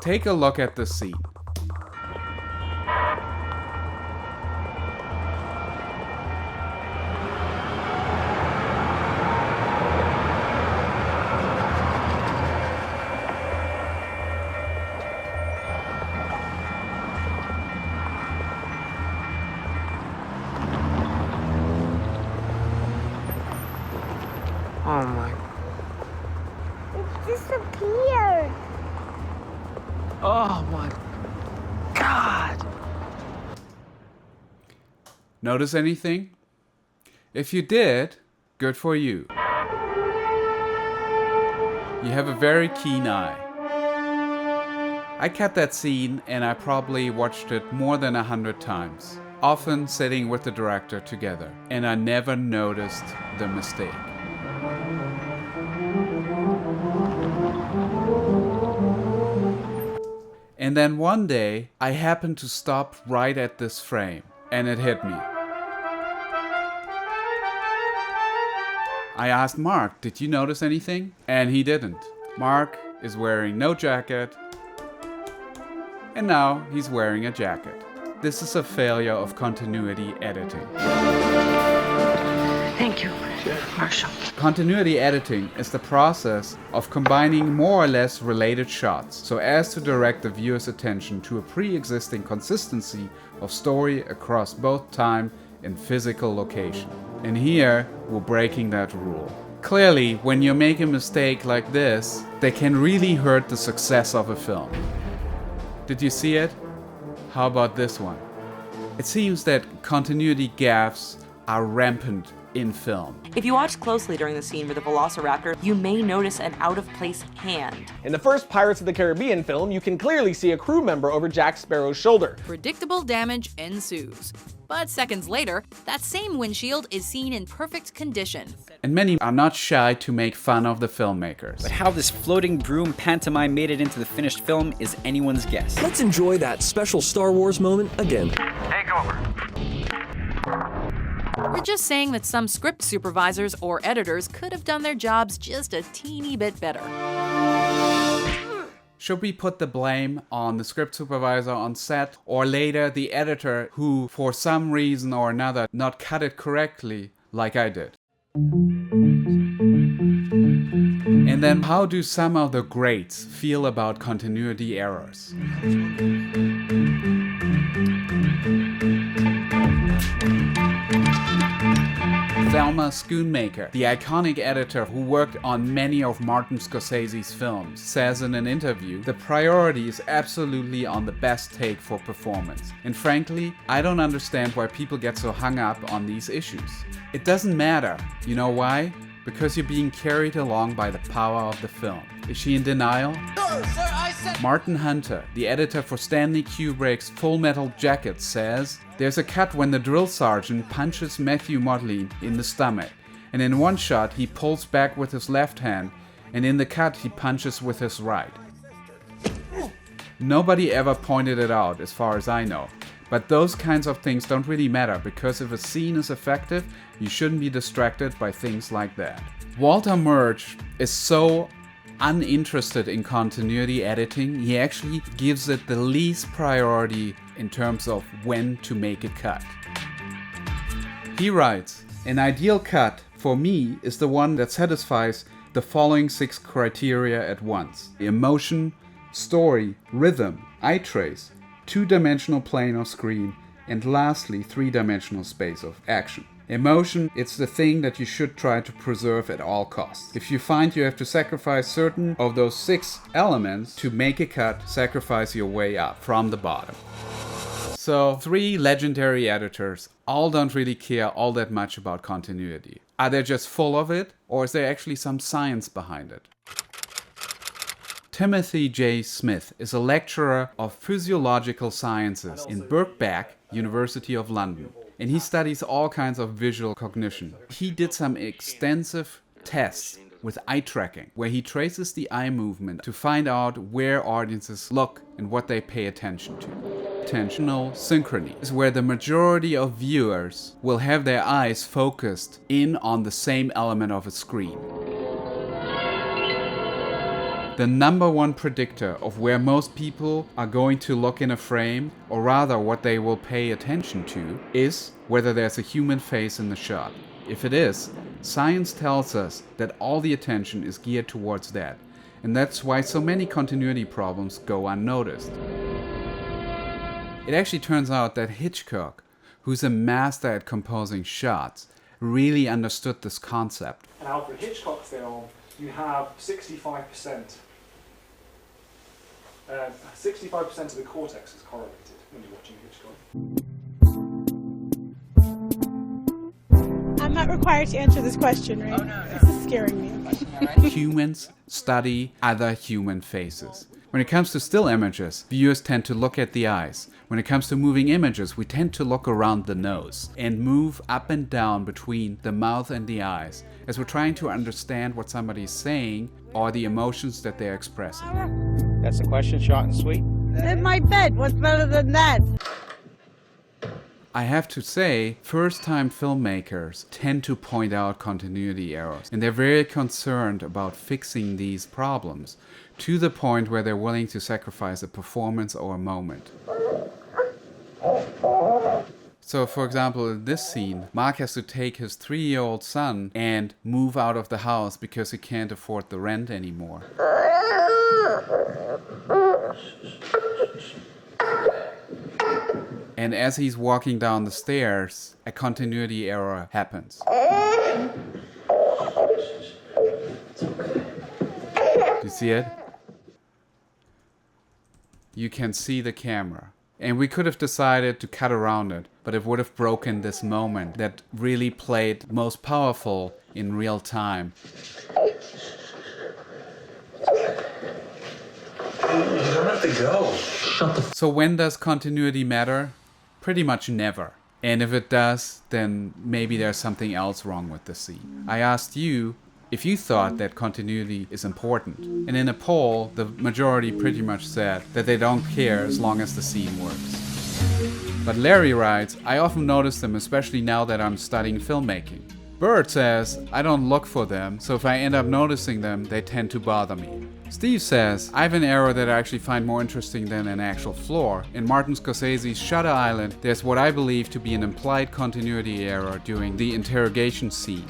Take a look at the scene. Oh my. It disappeared. Oh my God. Notice anything? If you did, good for you. You have a very keen eye. I cut that scene and I probably watched it more than 100 times, often sitting with the director together, and I never noticed the mistake. And then one day, I happened to stop right at this frame, and it hit me. I asked Mark, did you notice anything? And he didn't. Mark is wearing no jacket, and now he's wearing a jacket. This is a failure of continuity editing. Thank you, Marshall. Continuity editing is the process of combining more or less related shots so as to direct the viewer's attention to a pre-existing consistency of story across both time and physical location. And here, we're breaking that rule. Clearly, when you make a mistake like this, they can really hurt the success of a film. Did you see it? How about this one? It seems that continuity gaffes are rampant in film. If you watch closely during the scene with the Velociraptor, you may notice an out-of-place hand. In the first Pirates of the Caribbean film, you can clearly see a crew member over Jack Sparrow's shoulder. Predictable damage ensues. But seconds later, that same windshield is seen in perfect condition. And many are not shy to make fun of the filmmakers. But how this floating broom pantomime made it into the finished film is anyone's guess. Let's enjoy that special Star Wars moment again. Take over. We're just saying that some script supervisors or editors could have done their jobs just a teeny bit better. Should we put the blame on the script supervisor on set, or later the editor who, for some reason or another, not cut it correctly, like I did? And then how do some of the greats feel about continuity errors? Thelma Schoonmaker, the iconic editor who worked on many of Martin Scorsese's films, says in an interview, the priority is absolutely on the best take for performance. And frankly, I don't understand why people get so hung up on these issues. It doesn't matter. You know why? Because you're being carried along by the power of the film. Is she in denial? Martin Hunter, the editor for Stanley Kubrick's Full Metal Jacket, says, there's a cut when the drill sergeant punches Matthew Modine in the stomach, and in one shot he pulls back with his left hand, and in the cut he punches with his right. Nobody ever pointed it out, as far as I know. But those kinds of things don't really matter, because if a scene is effective, you shouldn't be distracted by things like that. Walter Murch is so uninterested in continuity editing, he actually gives it the least priority in terms of when to make a cut. He writes, an ideal cut for me is the one that satisfies the following 6 criteria at once: emotion, story, rhythm, eye trace, 2-dimensional plane of screen, and lastly 3-dimensional space of action. Emotion, it's the thing that you should try to preserve at all costs. If you find you have to sacrifice certain of those 6 elements to make a cut, sacrifice your way up from the bottom. So 3 legendary editors all don't really care all that much about continuity. Are they just full of it, or is there actually some science behind it? Timothy J. Smith is a lecturer of physiological sciences in Birkbeck, University of London, and he studies all kinds of visual cognition. He did some extensive tests with eye tracking, where he traces the eye movement to find out where audiences look and what they pay attention to. Attentional synchrony is where the majority of viewers will have their eyes focused in on the same element of a screen. The number one predictor of where most people are going to look in a frame, or rather what they will pay attention to, is whether there's a human face in the shot. If it is, science tells us that all the attention is geared towards that, and that's why so many continuity problems go unnoticed. It actually turns out that Hitchcock, who's a master at composing shots, really understood this concept. An Alfred Hitchcock film, you have 65%. 65% of the cortex is correlated when you're watching Hitchcock. I'm not required to answer this question, right? Oh, no. This is scaring me. Humans study other human faces. When it comes to still images, viewers tend to look at the eyes. When it comes to moving images, we tend to look around the nose and move up and down between the mouth and the eyes as we're trying to understand what somebody is saying or the emotions that they're expressing. That's the question, short and sweet. In my bed, what's better than that? I have to say, first-time filmmakers tend to point out continuity errors, and they're very concerned about fixing these problems to the point where they're willing to sacrifice a performance or a moment. So, for example, in this scene, Mark has to take his 3-year-old son and move out of the house because he can't afford the rent anymore. And as he's walking down the stairs, a continuity error happens. Do you see it? You can see the camera. And we could have decided to cut around it, but it would have broken this moment that really played most powerful in real time. You don't have to go. Shut the So when does continuity matter? Pretty much never. And if it does, then maybe there's something else wrong with the scene. I asked you if you thought that continuity is important. And in a poll, the majority pretty much said that they don't care as long as the scene works. But Larry writes, I often notice them, especially now that I'm studying filmmaking. Bert says, I don't look for them, so if I end up noticing them, they tend to bother me. Steve says, I have an error that I actually find more interesting than an actual flaw. In Martin Scorsese's Shutter Island, there's what I believe to be an implied continuity error during the interrogation scene.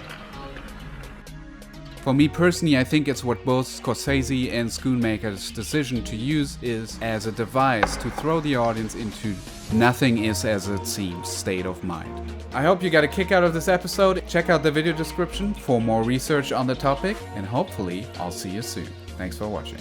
For me personally, I think it's what both Scorsese and Schoonmaker's decision to use is as a device to throw the audience into nothing is as it seems state of mind. I hope you got a kick out of this episode. Check out the video description for more research on the topic, and hopefully I'll see you soon. Thanks for watching.